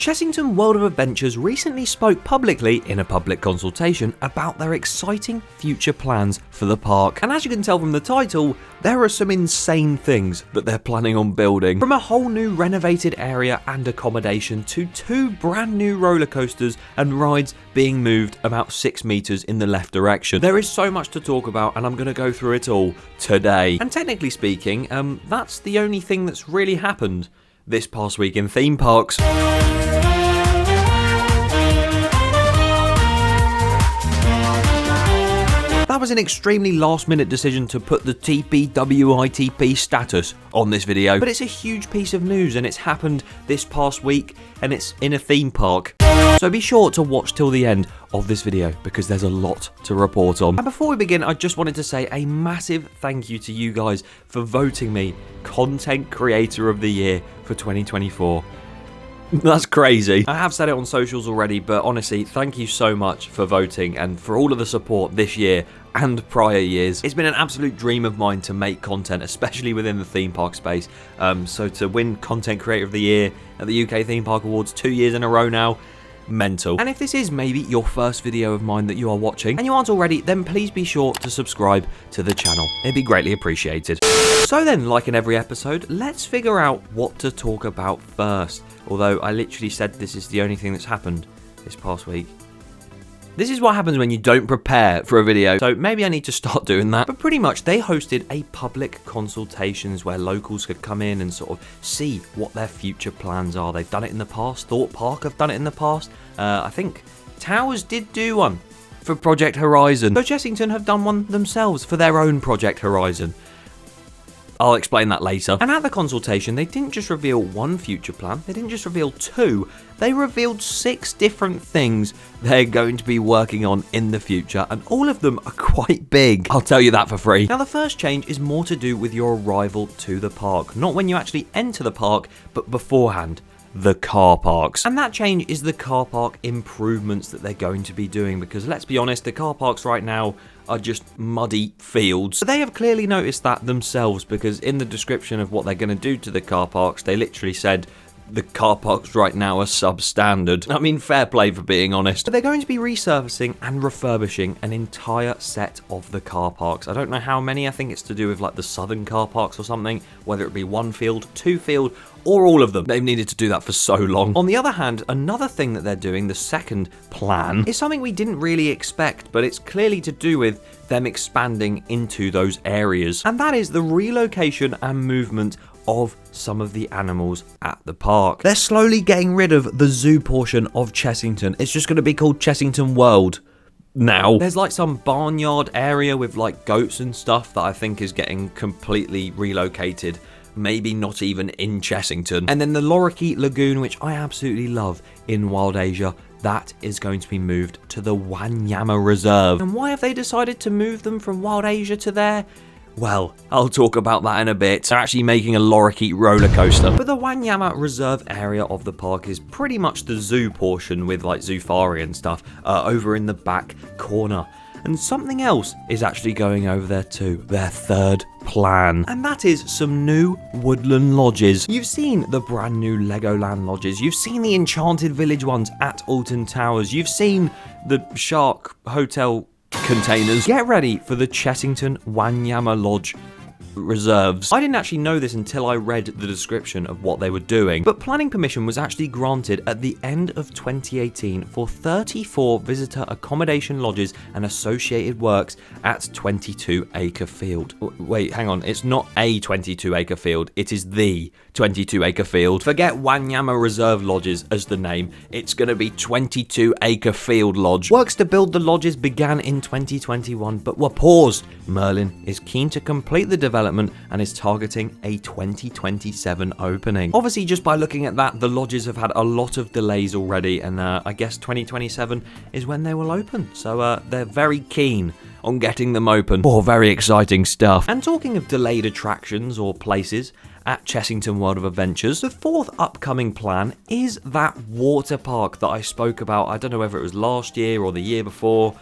Chessington World of Adventures recently spoke publicly in a public consultation about their exciting future plans for the park. And as you can tell from the title, there are some insane things that they're planning on building. From a whole new renovated area and accommodation to 2 brand new roller coasters and rides being moved about 6 meters in the left direction. There is so much to talk about and I'm going to go through it all today. And technically speaking, that's the only thing that's really happened this past week in theme parks. That was an extremely last-minute decision to put the TPWITP status on this video, but it's a huge piece of news and it's happened this past week and it's in a theme park. So be sure to watch till the end of this video because there's a lot to report on. And before we begin, I just wanted to say a massive thank you to you guys for voting me Content Creator of the Year for 2024. That's crazy. I have said it on socials already, but honestly, thank you so much for voting and for all of the support this year and prior years. It's been an absolute dream of mine to make content, especially within the theme park space. So to win Content Creator of the Year at the UK Theme Park Awards 2 years in a row now, mental. And if this is maybe your first video of mine that you are watching and you aren't already, then please be sure to subscribe to the channel. It'd be greatly appreciated. So then, like in every episode, let's figure out what to talk about first. Although I literally said this is the only thing that's happened this past week. This is what happens when you don't prepare for a video, so maybe I need to start doing that. But pretty much they hosted a public consultations where locals could come in and sort of see what their future plans are. They've done it in the past. Thorpe Park have done it in the past. I think Towers did do one for Project Horizon. So Chessington have done one themselves for their own Project Horizon. I'll explain that later. And at the consultation, they didn't just reveal one future plan, they didn't just reveal 2, they revealed 6 different things they're going to be working on in the future, and all of them are quite big. I'll tell you that for free. Now, the first change is more to do with your arrival to the park. Not when you actually enter the park, but beforehand. The car parks. And that change is the car park improvements that they're going to be doing, because let's be honest, the car parks right now are just muddy fields. But they have clearly noticed that themselves, because in the description of what they're going to do to the car parks, they literally said the car parks right now are substandard. I mean, fair play for being honest. But they're going to be resurfacing and refurbishing an entire set of the car parks. I don't know how many. I think it's to do with like the southern car parks or something, whether it be 1 field, 2 field, or all of them. They've needed to do that for so long. On the other hand, another thing that they're doing, the second plan, is something we didn't really expect, but it's clearly to do with them expanding into those areas. And that is the relocation and movement of some of the animals at the park. They're slowly getting rid of the zoo portion of Chessington. It's just going to be called Chessington World now. There's like some barnyard area with like goats and stuff that I think is getting completely relocated. Maybe not even in Chessington. And then the Lorikeet Lagoon, which I absolutely love in Wild Asia, that is going to be moved to the Wanyama Reserve. And why have they decided to move them from Wild Asia to there? Well, I'll talk about that in a bit. They're actually making a lorikeet roller coaster. But the Wanyama Reserve area of the park is pretty much the zoo portion with like Zoofari and stuff over in the back corner. And something else is actually going over there too, their third plan. And that is some new woodland lodges. You've seen the brand new Legoland lodges. You've seen the Enchanted Village ones at Alton Towers. You've seen the Shark Hotel containers. Get ready for the Chessington Wanyama Lodge reserves. I didn't actually know this until I read the description of what they were doing, but planning permission was actually granted at the end of 2018 for 34 visitor accommodation lodges and associated works at 22 acre field. Wait, hang on, it's not a 22 acre field, it is the 22 acre field. Forget Wanyama Reserve Lodges as the name, it's going to be 22 acre field lodge. Works to build the lodges began in 2021 but were paused. Merlin is keen to complete the development and is targeting a 2027 opening. Obviously, just by looking at that, the lodges have had a lot of delays already, and I guess 2027 is when they will open. So they're very keen on getting them open. Oh, very exciting stuff. And talking of delayed attractions or places at Chessington World of Adventures, the 4th upcoming plan is that water park that I spoke about. I don't know whether it was last year or the year before.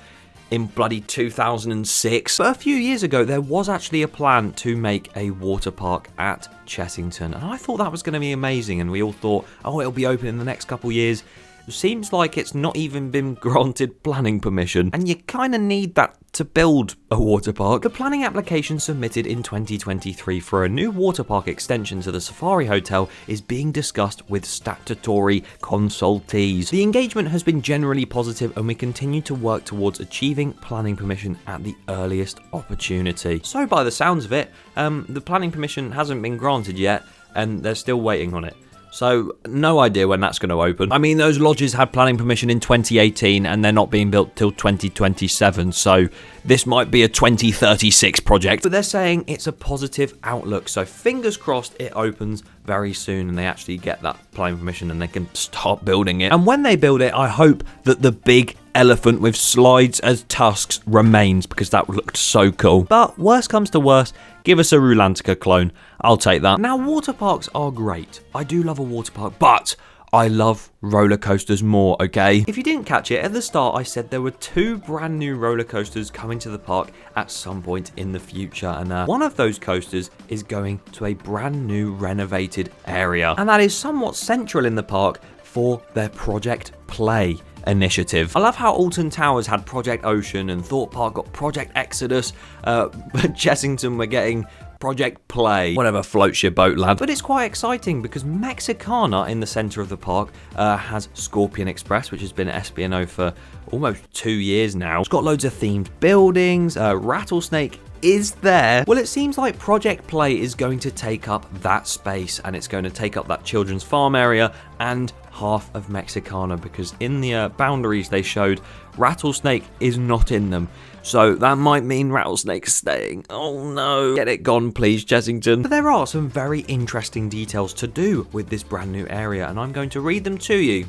in bloody 2006. But a few years ago, there was actually a plan to make a water park at Chessington, and I thought that was going to be amazing, and we all thought, oh, it'll be open in the next couple years. Seems like it's not even been granted planning permission, and you kind of need that to build a water park. The planning application submitted in 2023 for a new water park extension to the Safari Hotel is being discussed with statutory consultees. The engagement has been generally positive, and we continue to work towards achieving planning permission at the earliest opportunity. So by the sounds of it, the planning permission hasn't been granted yet, and they're still waiting on it. So, no idea when that's going to open. I mean, those lodges had planning permission in 2018 and they're not being built till 2027, so this might be a 2036 project. But they're saying it's a positive outlook, so fingers crossed it opens very soon and they actually get that planning permission and they can start building it. And when they build it, I hope that the big elephant with slides as tusks remains, because that looked so cool. But worst comes to worst, give us a Rulantica clone. I'll take that. Now, water parks are great. I do love a water park, but I love roller coasters more, okay? If you didn't catch it, at the start I said there were 2 brand new roller coasters coming to the park at some point in the future, and one of those coasters is going to a brand new renovated area, and that is somewhat central in the park for their Project Play initiative. I love how Alton Towers had Project Ocean and Thorpe Park got Project Exodus, but Chessington were getting Project Play. Whatever floats your boat, lad. But it's quite exciting because Mexicana in the centre of the park has Scorpion Express, which has been at SB&O for almost 2 years now. It's got loads of themed buildings. Rattlesnake is there. Well, it seems like Project Play is going to take up that space, and it's going to take up that children's farm area and half of Mexicana, because in the boundaries they showed, Rattlesnake is not in them. So that might mean Rattlesnake's staying. Oh no. Get it gone, please, Chessington. But there are some very interesting details to do with this brand new area, and I'm going to read them to you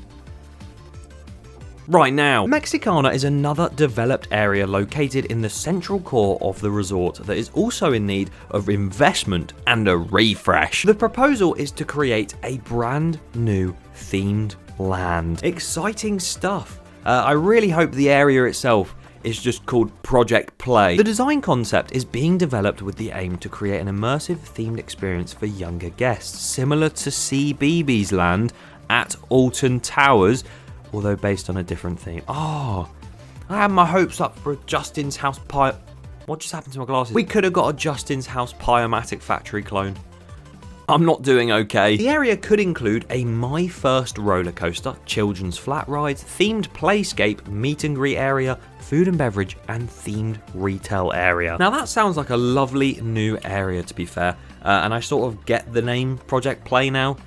right now. Mexicana is another developed area located in the central core of the resort that is also in need of investment and a refresh. The proposal is to create a brand new themed land. Exciting stuff. I really hope the area itself is just called Project Play. The design concept is being developed with the aim to create an immersive themed experience for younger guests, similar to CBeebies Land at Alton Towers, although based on a different theme. Oh, I had my hopes up for a Justin's House Pie. What just happened to my glasses? We could have got a Justin's House Pie-O-Matic factory clone. I'm not doing okay. The area could include a My First roller coaster, children's flat rides, themed playscape, meet and greet area, food and beverage, and themed retail area. Now that sounds like a lovely new area, to be fair, and I sort of get the name Project Play now.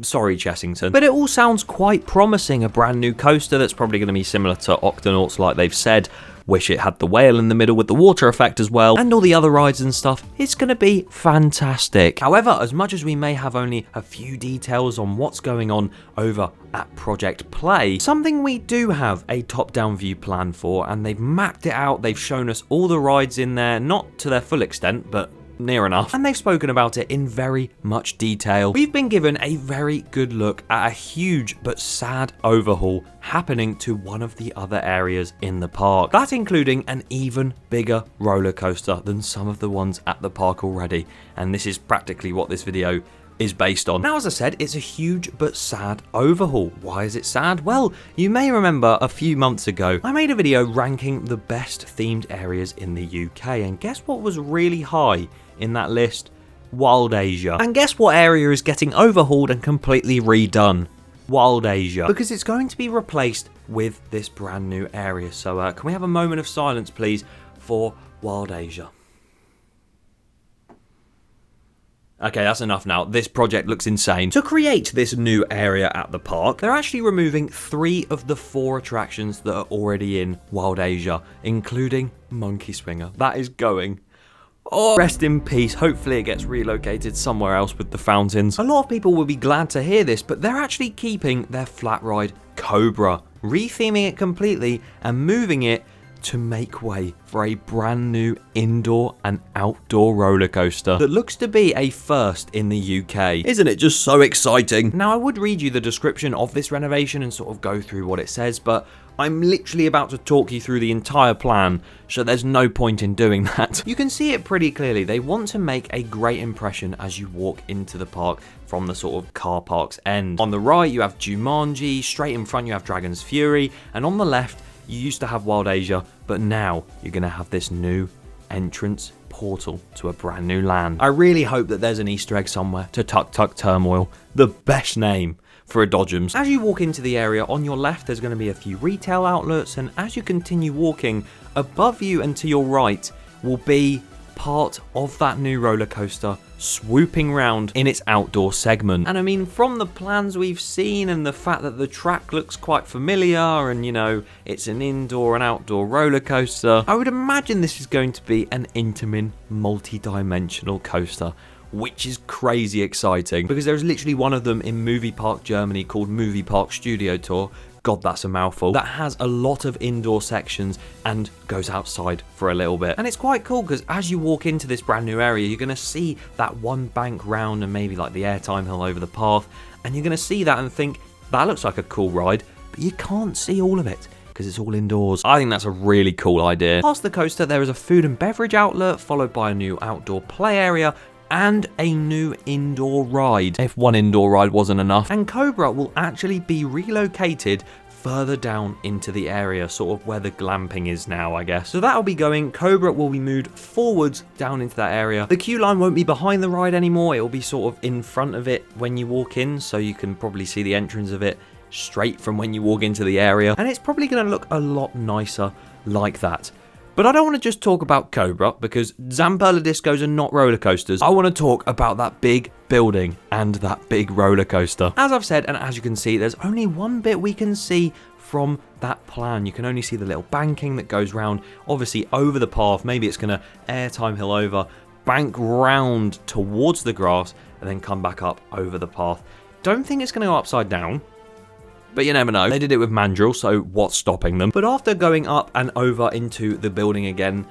Sorry, Chessington. But it all sounds quite promising. A brand new coaster that's probably going to be similar to Octonauts, like they've said. Wish it had the whale in the middle with the water effect as well, and all the other rides and stuff. It's going to be fantastic. However, as much as we may have only a few details on what's going on over at Project Play, something we do have a top-down view plan for, and they've mapped it out. They've shown us all the rides in there, not to their full extent, but near enough, and they've spoken about it in very much detail. We've been given a very good look at a huge but sad overhaul happening to one of the other areas in the park, that including an even bigger roller coaster than some of the ones at the park already, and this is practically what this video is based on. Now, as I said, it's a huge but sad overhaul. Why is it sad? Well, you may remember a few months ago, I made a video ranking the best themed areas in the UK, and guess what was really high in that list? Wild Asia. And guess what area is getting overhauled and completely redone? Wild Asia. Because it's going to be replaced with this brand new area. So can we have a moment of silence, please, for Wild Asia? Okay, that's enough now. This project looks insane. To create this new area at the park, they're actually removing 3 of the 4 attractions that are already in Wild Asia, including Monkey Swinger. That is going. Oh, rest in peace. Hopefully it gets relocated somewhere else with the fountains. A lot of people will be glad to hear this, but they're actually keeping their flat ride Cobra, retheming it completely and moving it to make way for a brand new indoor and outdoor roller coaster that looks to be a first in the UK. Isn't it just so exciting? Now, I would read you the description of this renovation and sort of go through what it says, but I'm literally about to talk you through the entire plan, so there's no point in doing that. You can see it pretty clearly. They want to make a great impression as you walk into the park from the sort of car park's end. On the right, you have Jumanji, straight in front you have Dragon's Fury, and on the left, you used to have Wild Asia, but now you're going to have this new entrance portal to a brand new land. I really hope that there's an Easter egg somewhere to Tuk Tuk Turmoil, the best name for a Dodgems. As you walk into the area, on your left there's going to be a few retail outlets, and as you continue walking, above you and to your right will be part of that new roller coaster swooping round in its outdoor segment. And I mean, from the plans we've seen and the fact that the track looks quite familiar and, you know, it's an indoor and outdoor roller coaster, I would imagine this is going to be an intamin multi-dimensional coaster, which is crazy exciting because there's literally one of them in Movie Park Germany called Movie Park Studio Tour. God, that's a mouthful. That has a lot of indoor sections and goes outside for a little bit. And it's quite cool because as you walk into this brand new area, you're going to see that one bank round and maybe like the airtime hill over the path. And you're going to see that and think, that looks like a cool ride, but you can't see all of it because it's all indoors. I think that's a really cool idea. Past the coaster, there is a food and beverage outlet, followed by a new outdoor play area, and a new indoor ride, if one indoor ride wasn't enough. And Cobra will actually be relocated further down into the area, sort of where the glamping is now, I guess. So that'll be going, Cobra will be moved forwards down into that area. The queue line won't be behind the ride anymore, it'll be sort of in front of it when you walk in, so you can probably see the entrance of it straight from when you walk into the area. And it's probably going to look a lot nicer like that. But I don't want to just talk about Cobra, because Zamperla discos are not roller coasters. I want to talk about that big building and that big roller coaster. As I've said, and as you can see, there's only one bit we can see from that plan. You can only see the little banking that goes round, obviously over the path. Maybe it's going to airtime hill over, bank round towards the grass, and then come back up over the path. Don't think it's going to go upside down, but you never know. They did it with Mandrill, so what's stopping them? But after going up and over into the building again,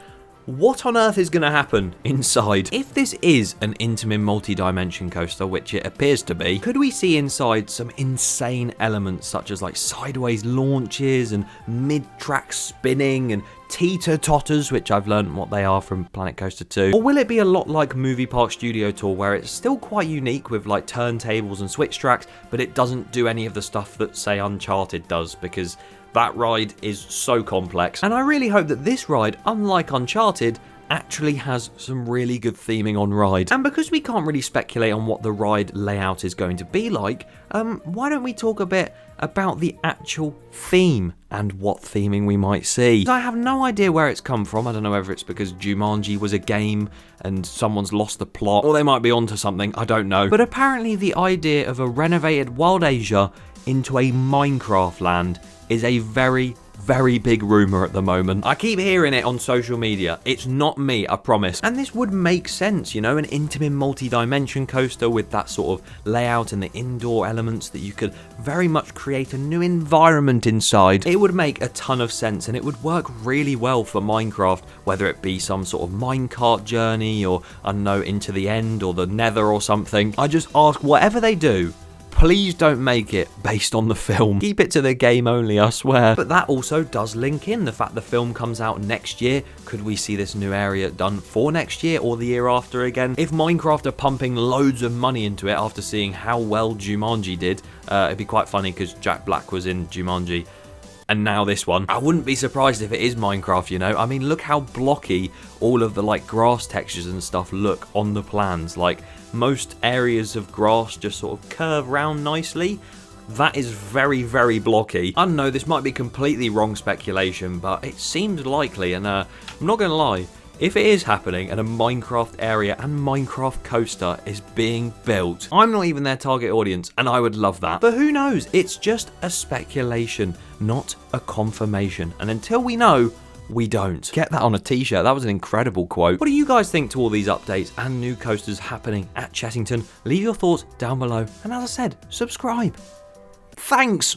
what on earth is going to happen inside? If this is an intamin multi-dimension coaster, which it appears to be, could we see inside some insane elements such as like sideways launches and mid-track spinning and teeter-totters, which I've learned what they are from Planet Coaster 2? Or will it be a lot like Movie Park Studio Tour, where it's still quite unique with like turntables and switch tracks, but it doesn't do any of the stuff that, say, Uncharted does, because that ride is so complex. And I really hope that this ride, unlike Uncharted, actually has some really good theming on ride. And because we can't really speculate on what the ride layout is going to be like, why don't we talk a bit about the actual theme and what theming we might see? I have no idea where it's come from. I don't know whether it's because Jumanji was a game and someone's lost the plot, or they might be onto something, I don't know. But apparently the idea of a renovated Wild Asia into a Minecraft land is a very, very big rumour at the moment. I keep hearing it on social media. It's not me, I promise. And this would make sense, you know, an intamin multi-dimension coaster with that sort of layout and the indoor elements that you could very much create a new environment inside. It would make a ton of sense, and it would work really well for Minecraft, whether it be some sort of minecart journey or, I don't know, Into the End or the Nether or something. I just ask, whatever they do, please don't make it based on the film. Keep it to the game only, I swear. But that also does link in the fact the film comes out next year. Could we see this new area done for next year or the year after again? If Minecraft are pumping loads of money into it after seeing how well Jumanji did, it'd be quite funny because Jack Black was in Jumanji. And now this one. I wouldn't be surprised if it is Minecraft, you know? I mean, look how blocky all of the like grass textures and stuff look on the plans. Like, most areas of grass just sort of curve round nicely. That is very, very blocky. I don't know, this might be completely wrong speculation, but it seems likely, and I'm not gonna lie, if it is happening and a Minecraft area and Minecraft coaster is being built, I'm not even their target audience, and I would love that. But who knows? It's just a speculation, not a confirmation. And until we know, we don't. Get that on a t-shirt. That was an incredible quote. What do you guys think to all these updates and new coasters happening at Chessington? Leave your thoughts down below. And as I said, subscribe. Thanks.